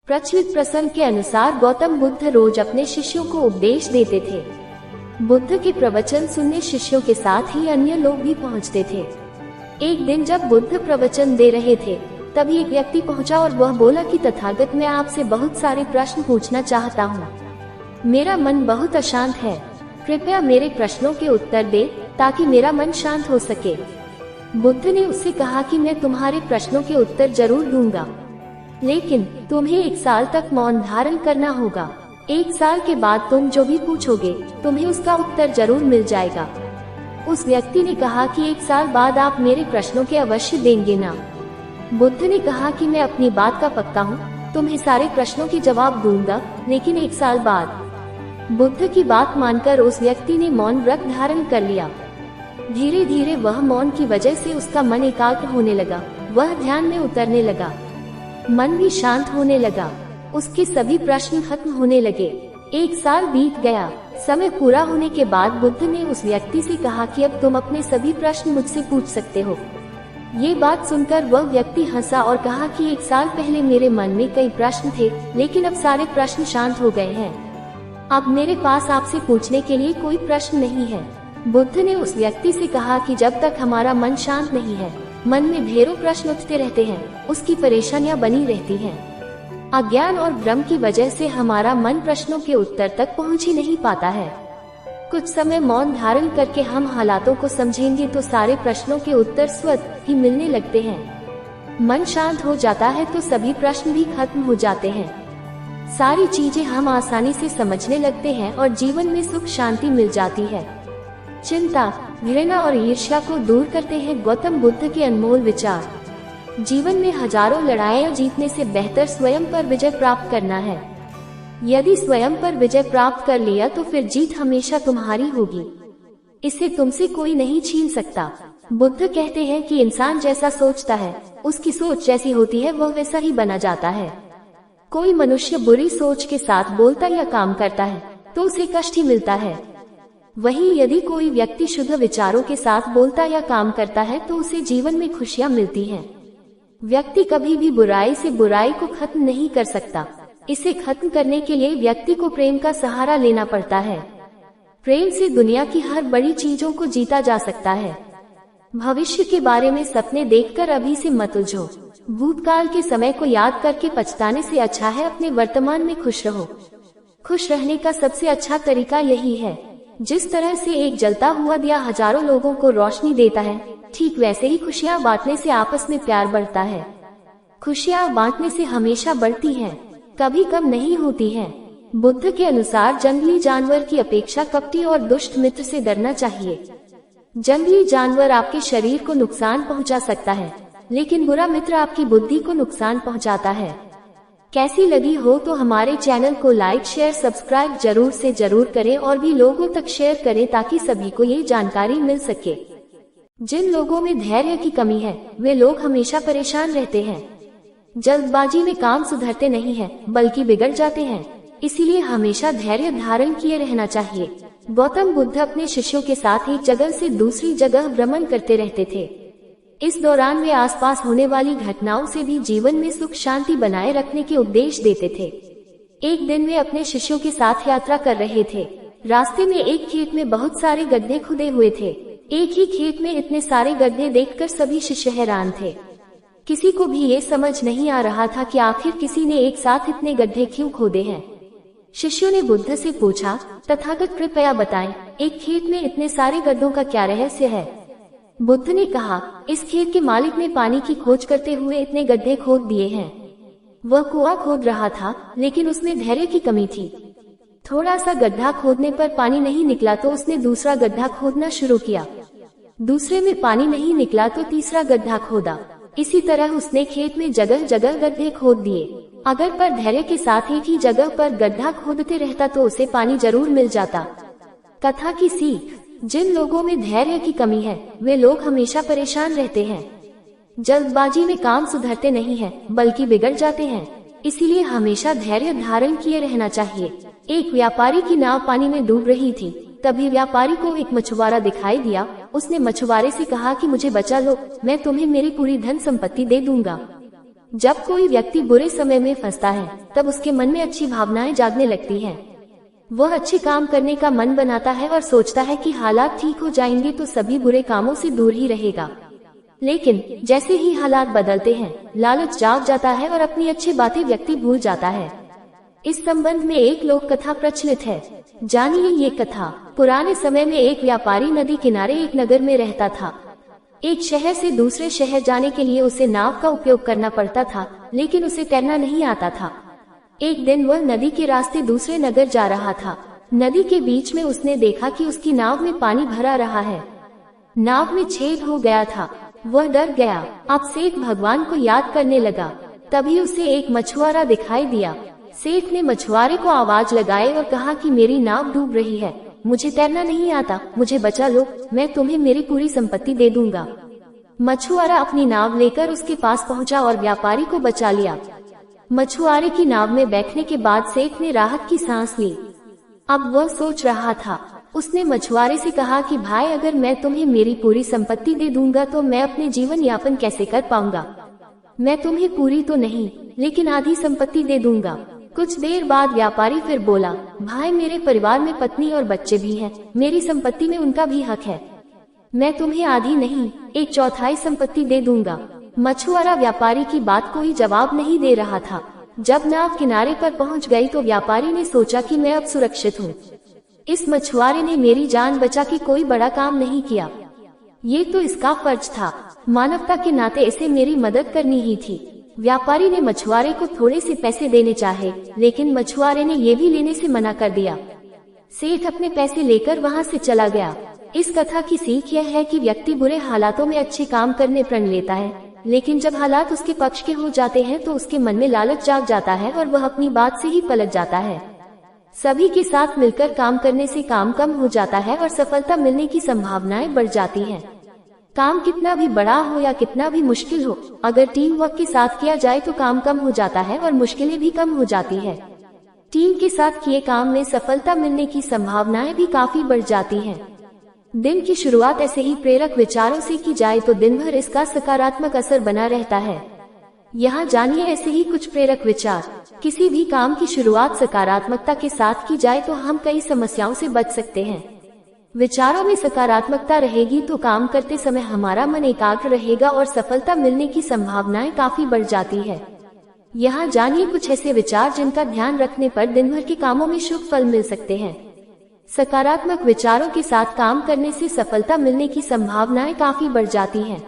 प्रचलित प्रसंग के अनुसार गौतम बुद्ध रोज अपने शिष्यों को उपदेश देते थे। बुद्ध के प्रवचन सुनने शिष्यों के साथ ही अन्य लोग भी पहुंचते थे। एक दिन जब बुद्ध प्रवचन दे रहे थे, तभी एक व्यक्ति पहुंचा और वह बोला कि तथागत, मैं आपसे बहुत सारे प्रश्न पूछना चाहता हूँ। मेरा मन बहुत अशांत है, कृपया मेरे प्रश्नों के उत्तर दे ताकि मेरा मन शांत हो सके। बुद्ध ने उससे कहा कि मैं तुम्हारे प्रश्नों के उत्तर जरूर दूंगा, लेकिन तुम्हें 1 साल तक मौन धारण करना होगा। 1 साल के बाद तुम जो भी पूछोगे तुम्हें उसका उत्तर जरूर मिल जाएगा। उस व्यक्ति ने कहा कि 1 साल बाद आप मेरे प्रश्नों के अवश्य देंगे ना? बुद्ध ने कहा कि मैं अपनी बात का पक्का हूँ, तुम्हें सारे प्रश्नों के जवाब दूंगा, लेकिन 1 साल बाद। बुद्ध की बात मानकर उस व्यक्ति ने मौन व्रत धारण कर लिया। धीरे धीरे वह मौन की वजह से उसका मन एकाग्र होने लगा, वह ध्यान में उतरने लगा, मन भी शांत होने लगा, उसके सभी प्रश्न खत्म होने लगे। 1 साल बीत गया। समय पूरा होने के बाद बुद्ध ने उस व्यक्ति से कहा कि अब तुम अपने सभी प्रश्न मुझसे पूछ सकते हो। ये बात सुनकर वह व्यक्ति हंसा और कहा कि 1 साल पहले मेरे मन में कई प्रश्न थे, लेकिन अब सारे प्रश्न शांत हो गए हैं। अब मेरे पास आपसे पूछने के लिए कोई प्रश्न नहीं है। बुद्ध ने उस व्यक्ति से कहा कि जब तक हमारा मन शांत नहीं है, मन में ढेरों प्रश्न उठते रहते हैं, उसकी परेशानियां बनी रहती हैं। अज्ञान और भ्रम की वजह से हमारा मन प्रश्नों के उत्तर तक पहुंच ही नहीं पाता है। कुछ समय मौन धारण करके हम हालातों को समझेंगे तो सारे प्रश्नों के उत्तर स्वतः ही मिलने लगते हैं। मन शांत हो जाता है तो सभी प्रश्न भी खत्म हो जाते हैं। सारी चीजें हम आसानी से समझने लगते हैं और जीवन में सुख शांति मिल जाती है। चिंता, घृणा और ईर्ष्या को दूर करते हैं गौतम बुद्ध के अनमोल विचार। जीवन में हजारों लड़ाइयां जीतने से बेहतर स्वयं पर विजय प्राप्त करना है। यदि स्वयं पर विजय प्राप्त कर लिया तो फिर जीत हमेशा तुम्हारी होगी, इसे तुमसे कोई नहीं छीन सकता। बुद्ध कहते हैं कि इंसान जैसा सोचता है, उसकी सोच जैसी होती है वह वैसा ही बना जाता है। कोई मनुष्य बुरी सोच के साथ बोलता या काम करता है तो उसे कष्ट ही मिलता है। वहीं यदि कोई व्यक्ति शुद्ध विचारों के साथ बोलता या काम करता है तो उसे जीवन में खुशियां मिलती हैं। व्यक्ति कभी भी बुराई से बुराई को खत्म नहीं कर सकता। इसे खत्म करने के लिए व्यक्ति को प्रेम का सहारा लेना पड़ता है। प्रेम से दुनिया की हर बड़ी चीजों को जीता जा सकता है। भविष्य के बारे में सपने देखकर अभी से मत उलझो। भूतकाल के समय को याद करके पछताने से अच्छा है अपने वर्तमान में खुश रहो। खुश रहने का सबसे अच्छा तरीका यही है। जिस तरह से एक जलता हुआ दिया हजारों लोगों को रोशनी देता है, ठीक वैसे ही खुशियाँ बांटने से आपस में प्यार बढ़ता है। खुशियाँ बांटने से हमेशा बढ़ती हैं, कभी कम नहीं होती हैं। बुद्ध के अनुसार जंगली जानवर की अपेक्षा कपटी और दुष्ट मित्र से डरना चाहिए। जंगली जानवर आपके शरीर को नुकसान पहुंचा सकता है, लेकिन बुरा मित्र आपकी बुद्धि को नुकसान पहुंचाता है। कैसी लगी हो तो हमारे चैनल को लाइक, शेयर, सब्सक्राइब जरूर से जरूर करें और भी लोगों तक शेयर करें ताकि सभी को ये जानकारी मिल सके। जिन लोगों में धैर्य की कमी है वे लोग हमेशा परेशान रहते हैं। जल्दबाजी में काम सुधरते नहीं है बल्कि बिगड़ जाते हैं, इसीलिए हमेशा धैर्य धारण किए रहना चाहिए। गौतम बुद्ध अपने शिष्यों के साथ एक जगह से दूसरी जगह भ्रमण करते रहते थे। इस दौरान वे आसपास होने वाली घटनाओं से भी जीवन में सुख शांति बनाए रखने के उपदेश देते थे। एक दिन वे अपने शिष्यों के साथ यात्रा कर रहे थे। रास्ते में एक खेत में बहुत सारे गड्ढे खुदे हुए थे। एक ही खेत में इतने सारे गड्ढे देखकर सभी शिष्य हैरान थे। किसी को भी ये समझ नहीं आ रहा था कि आखिर किसी ने एक साथ इतने गड्ढे क्यों खोदे हैं। शिष्यों ने बुद्ध से पूछा, तथागत कृपया बताएं, एक खेत में इतने सारे गड्ढों का क्या रहस्य है? बुद्ध ने कहा, इस खेत के मालिक ने पानी की खोज करते हुए इतने गड्ढे खोद दिए हैं। वह कुआं खोद रहा था, लेकिन उसमें धैर्य की कमी थी। थोड़ा सा गड्ढा खोदने पर पानी नहीं निकला तो उसने दूसरा गड्ढा खोदना शुरू किया। दूसरे में पानी नहीं निकला तो तीसरा गड्ढा खोदा। इसी तरह उसने खेत में जगह जगह गड्ढे खोद दिए। अगर पर धैर्य के साथ एक ही जगह पर गड्ढा खोदते रहता तो उसे पानी जरूर मिल जाता। कथा की सीख, जिन लोगों में धैर्य की कमी है वे लोग हमेशा परेशान रहते हैं। जल्दबाजी में काम सुधरते नहीं है बल्कि बिगड़ जाते हैं, इसीलिए हमेशा धैर्य धारण किए रहना चाहिए। एक व्यापारी की नाव पानी में डूब रही थी। तभी व्यापारी को एक मछुआरा दिखाई दिया। उसने मछुआरे से कहा कि मुझे बचा लो, मैं तुम्हें मेरी पूरी धन संपत्ति दे दूंगा। जब कोई व्यक्ति बुरे समय में फंसता है तब उसके मन में अच्छी भावनाएं जागने लगती हैं। वह अच्छे काम करने का मन बनाता है और सोचता है कि हालात ठीक हो जाएंगे तो सभी बुरे कामों से दूर ही रहेगा। लेकिन जैसे ही हालात बदलते हैं, लालच जाग जाता है और अपनी अच्छी बातें व्यक्ति भूल जाता है। इस संबंध में एक लोक कथा प्रचलित है। जानिए ये कथा। पुराने समय में एक व्यापारी नदी किनारे एक नगर में रहता था। एक शहर से दूसरे शहर जाने के लिए उसे नाव का उपयोग करना पड़ता था, लेकिन उसे तैरना नहीं आता था। एक दिन वह नदी के रास्ते दूसरे नगर जा रहा था। नदी के बीच में उसने देखा कि उसकी नाव में पानी भरा रहा है। नाव में छेद हो गया था। वह डर गया। अब सेठ भगवान को याद करने लगा। तभी उसे एक मछुआरा दिखाई दिया। सेठ ने मछुआरे को आवाज लगाई और कहा कि मेरी नाव डूब रही है, मुझे तैरना नहीं आता, मुझे बचा लो, मैं तुम्हें मेरी पूरी संपत्ति दे दूंगा। मछुआरा अपनी नाव लेकर उसके पास पहुंचा और व्यापारी को बचा लिया। मछुआरे की नाव में बैठने के बाद सेठ ने राहत की सांस ली। अब वह सोच रहा था। उसने मछुआरे से कहा कि भाई, अगर मैं तुम्हें मेरी पूरी संपत्ति दे दूंगा तो मैं अपने जीवन यापन कैसे कर पाऊंगा। मैं तुम्हें पूरी तो नहीं, लेकिन आधी संपत्ति दे दूंगा। कुछ देर बाद व्यापारी फिर बोला, भाई, मेरे परिवार में पत्नी और बच्चे भी हैं, मेरी संपत्ति में उनका भी हक है। मैं तुम्हें आधी नहीं, 1/4 संपत्ति दे दूंगा। मछुआरा व्यापारी की बात कोई जवाब नहीं दे रहा था। जब नाव किनारे पर पहुंच गई तो व्यापारी ने सोचा कि मैं अब सुरक्षित हूँ। इस मछुआरे ने मेरी जान बचा के कोई बड़ा काम नहीं किया, ये तो इसका फर्ज था। मानवता के नाते इसे मेरी मदद करनी ही थी। व्यापारी ने मछुआरे को थोड़े से पैसे देने चाहे, लेकिन मछुआरे ने ये भी लेने से मना कर दिया। सेठ अपने पैसे लेकर वहाँ से चला गया। इस कथा की सीख यह है कि व्यक्ति बुरे हालातों में अच्छे काम करने प्रण लेता है, लेकिन जब हालात उसके पक्ष के हो जाते हैं तो उसके मन में लालच जाग जाता है और वह अपनी बात से ही पलट जाता है। सभी के साथ मिलकर काम करने से काम कम हो जाता है और सफलता मिलने की संभावनाएं बढ़ जाती हैं। काम कितना भी बड़ा हो या कितना भी मुश्किल हो, अगर टीम वर्क के साथ किया जाए तो काम कम हो जाता है और मुश्किलें भी कम हो जाती है। टीम के साथ किए काम में सफलता मिलने की संभावनाएं भी काफी बढ़ जाती हैं। दिन की शुरुआत ऐसे ही प्रेरक विचारों से की जाए तो दिन भर इसका सकारात्मक असर बना रहता है। यहाँ जानिए ऐसे ही कुछ प्रेरक विचार। किसी भी काम की शुरुआत सकारात्मकता के साथ की जाए तो हम कई समस्याओं से बच सकते हैं। विचारों में सकारात्मकता रहेगी तो काम करते समय हमारा मन एकाग्र रहेगा और सफलता मिलने की संभावनाएं काफी बढ़ जाती है। यहाँ जानिए कुछ ऐसे विचार जिनका ध्यान रखने पर दिन भर के कामों में शुभ फल मिल सकते हैं। सकारात्मक विचारों के साथ काम करने से सफलता मिलने की संभावनाएं काफी बढ़ जाती हैं।